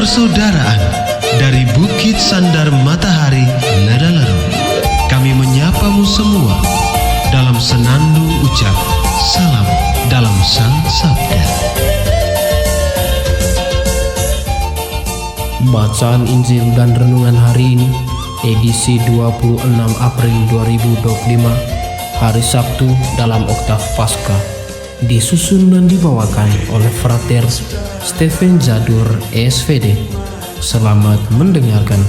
persaudaraan dari Bukit Sandar Matahari Nadalaru. Kami menyapamu semua dalam senandung ucap salam dalam Sang Sabda. Bacaan Injil dan Renungan hari ini, edisi 26 April 2025, hari Sabtu dalam Oktav Paskah, disusun dan dibawakan oleh Frater Stephen Zadur SVD. Selamat mendengarkan.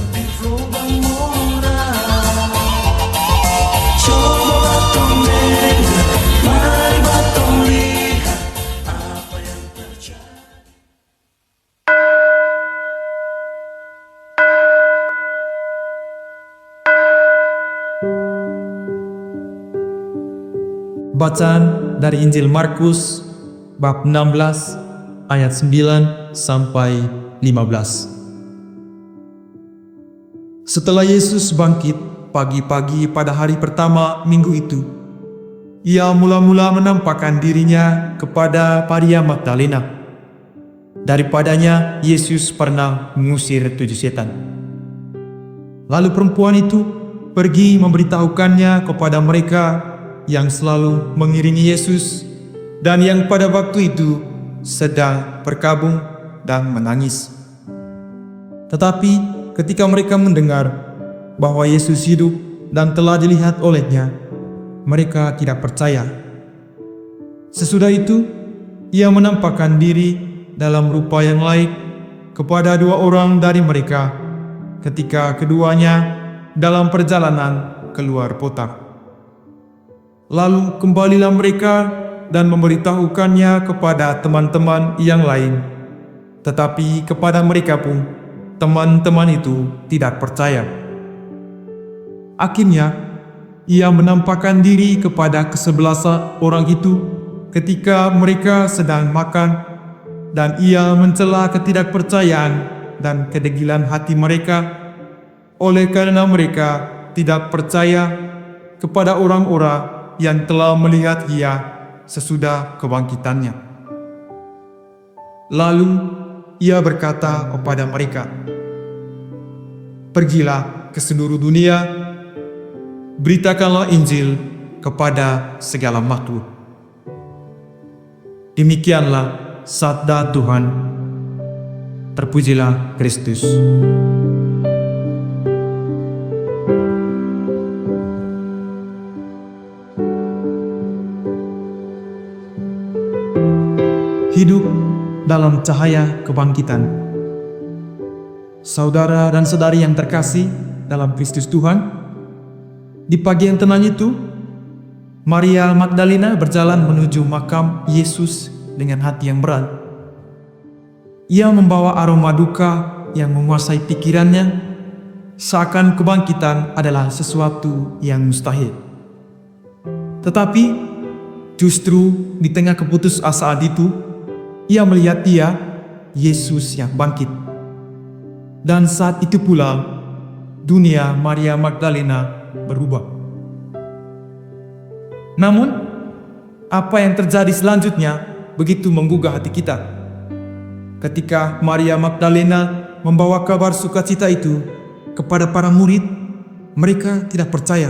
Bacaan dari Injil Markus bab 16 ayat 9 sampai 15. Setelah Yesus bangkit pagi-pagi pada hari pertama minggu itu, ia mula-mula menampakkan dirinya kepada Maria Magdalena. Daripadanya Yesus pernah mengusir 7 setan. Lalu perempuan itu pergi memberitahukannya kepada mereka yang selalu mengiringi Yesus dan yang pada waktu itu sedang berkabung dan menangis. Tetapi ketika mereka mendengar bahwa Yesus hidup dan telah dilihat olehnya, mereka tidak percaya. Sesudah itu, ia menampakkan diri dalam rupa yang lain kepada 2 orang dari mereka ketika keduanya dalam perjalanan keluar kota. Lalu kembalilah mereka dan memberitahukannya kepada teman-teman yang lain. Tetapi kepada mereka pun, teman-teman itu tidak percaya. Akhirnya, ia menampakkan diri kepada ke-11 orang itu ketika mereka sedang makan, dan ia mencela ketidakpercayaan dan kedegilan hati mereka, oleh karena mereka tidak percaya kepada orang-orang yang telah melihat ia sesudah kebangkitannya. Lalu ia berkata kepada mereka, "Pergilah ke seluruh dunia, beritakanlah Injil kepada segala makhluk." Demikianlah sabda Tuhan. Terpujilah Kristus. Hidup dalam cahaya kebangkitan. Saudara dan saudari yang terkasih dalam Kristus Tuhan, di pagi yang tenang itu, Maria Magdalena berjalan menuju makam Yesus dengan hati yang berat. Ia membawa aroma duka yang menguasai pikirannya, seakan kebangkitan adalah sesuatu yang mustahil. Tetapi justru di tengah keputusasaan itu, ia melihat dia, Yesus yang bangkit. Dan saat itu pula, dunia Maria Magdalena berubah. Namun, apa yang terjadi selanjutnya begitu menggugah hati kita. Ketika Maria Magdalena membawa kabar sukacita itu kepada para murid, mereka tidak percaya.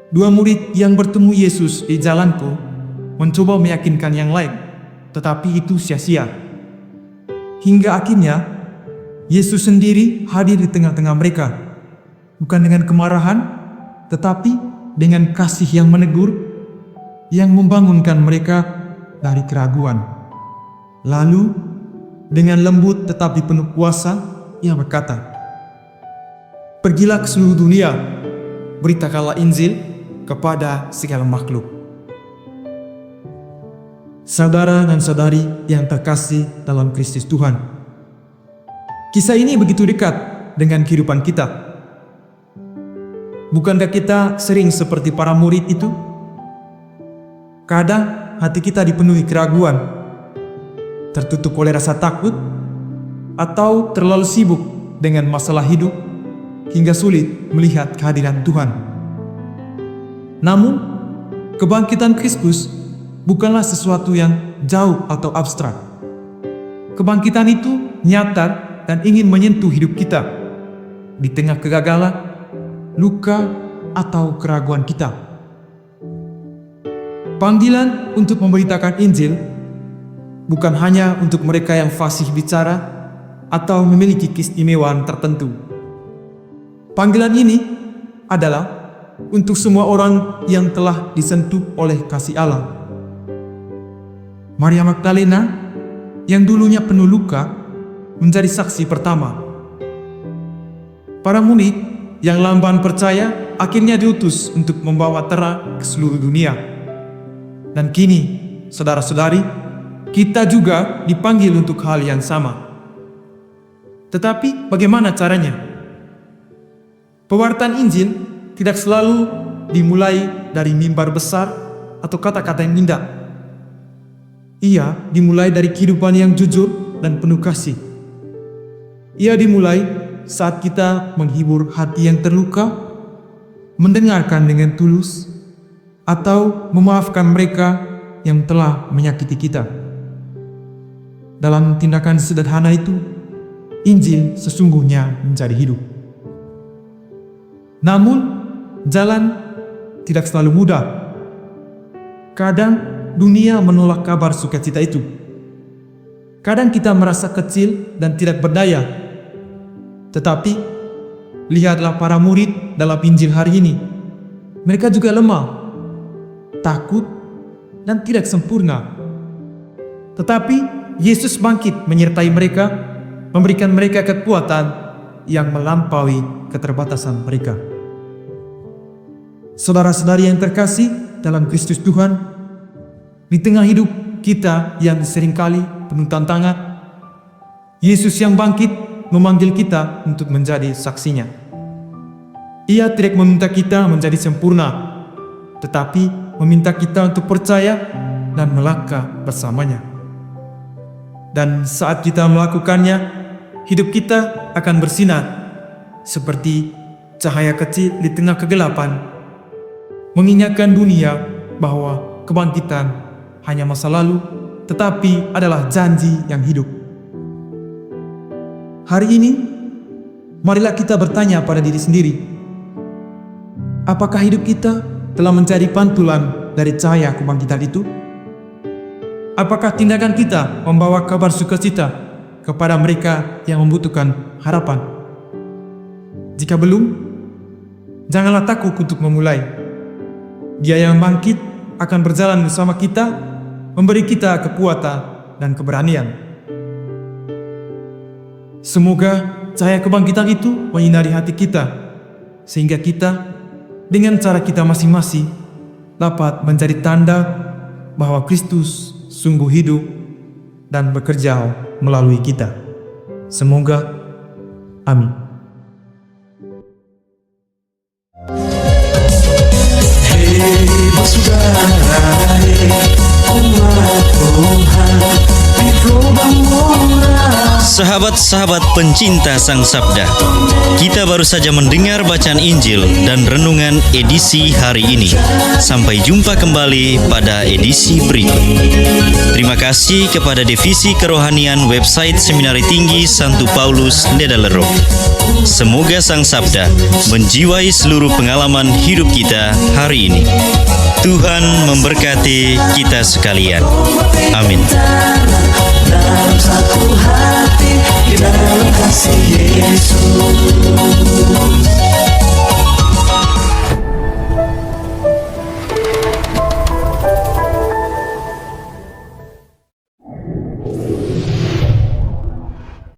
2 murid yang bertemu Yesus di jalan pun mencoba meyakinkan yang lain, tetapi itu sia-sia. Hingga akhirnya Yesus sendiri hadir di tengah-tengah mereka, bukan dengan kemarahan, tetapi dengan kasih yang menegur, yang membangunkan mereka dari keraguan. Lalu dengan lembut tetapi penuh kuasa, ia berkata, "Pergilah ke seluruh dunia, beritakanlah Injil kepada segala makhluk." Saudara dan saudari yang terkasih dalam Kristus Tuhan, kisah ini begitu dekat dengan kehidupan kita. Bukankah kita sering seperti para murid itu? Kadang hati kita dipenuhi keraguan, tertutup oleh rasa takut, atau terlalu sibuk dengan masalah hidup hingga sulit melihat kehadiran Tuhan. Namun, kebangkitan Kristus bukanlah sesuatu yang jauh atau abstrak. Kebangkitan itu nyata dan ingin menyentuh hidup kita di tengah kegagalan, luka, atau keraguan kita. Panggilan untuk memberitakan Injil bukan hanya untuk mereka yang fasih bicara atau memiliki keistimewaan tertentu. Panggilan ini adalah untuk semua orang yang telah disentuh oleh kasih Allah. Maria Magdalena yang dulunya penuh luka menjadi saksi pertama. Para murid yang lamban percaya akhirnya diutus untuk membawa terang ke seluruh dunia. Dan kini, saudara-saudari, kita juga dipanggil untuk hal yang sama. Tetapi bagaimana caranya? Pewartaan Injil tidak selalu dimulai dari mimbar besar atau kata-kata yang indah. Ia dimulai dari kehidupan yang jujur dan penuh kasih. Ia dimulai saat kita menghibur hati yang terluka, mendengarkan dengan tulus, atau memaafkan mereka yang telah menyakiti kita. Dalam tindakan sederhana itu, Injil sesungguhnya menjadi hidup. Namun, jalan tidak selalu mudah. Kadang dunia menolak kabar sukacita itu. Kadang kita merasa kecil dan tidak berdaya. Tetapi, lihatlah para murid dalam Injil hari ini. Mereka juga lemah, takut, dan tidak sempurna. Tetapi, Yesus bangkit menyertai mereka, memberikan mereka kekuatan yang melampaui keterbatasan mereka. Saudara-saudari yang terkasih dalam Kristus Tuhan, di tengah hidup kita yang seringkali penuh tantangan, Yesus yang bangkit memanggil kita untuk menjadi saksinya. Ia tidak meminta kita menjadi sempurna, tetapi meminta kita untuk percaya dan melangkah bersamanya. Dan saat kita melakukannya, hidup kita akan bersinar seperti cahaya kecil di tengah kegelapan, mengingatkan dunia bahwa kebangkitan hanya masa lalu, tetapi adalah janji yang hidup. Hari ini, marilah kita bertanya pada diri sendiri, apakah hidup kita telah menjadi pantulan dari cahaya kebangkitan itu? Apakah tindakan kita membawa kabar sukacita kepada mereka yang membutuhkan harapan? Jika belum, janganlah takut untuk memulai. Dia yang bangkit akan berjalan bersama kita, memberi kita kekuatan dan keberanian. Semoga cahaya kebangkitan itu menyinari hati kita, sehingga kita dengan cara kita masing-masing dapat menjadi tanda bahwa Kristus sungguh hidup dan bekerja melalui kita. Semoga. Amin. Sahabat-sahabat pencinta Sang Sabda, kita baru saja mendengar bacaan Injil dan renungan edisi hari ini. Sampai jumpa kembali pada edisi berikut. Terima kasih kepada Divisi Kerohanian website Seminari Tinggi Santo Paulus Nedalero. Semoga Sang Sabda menjiwai seluruh pengalaman hidup kita hari ini. Tuhan memberkati kita sekalian. Amin.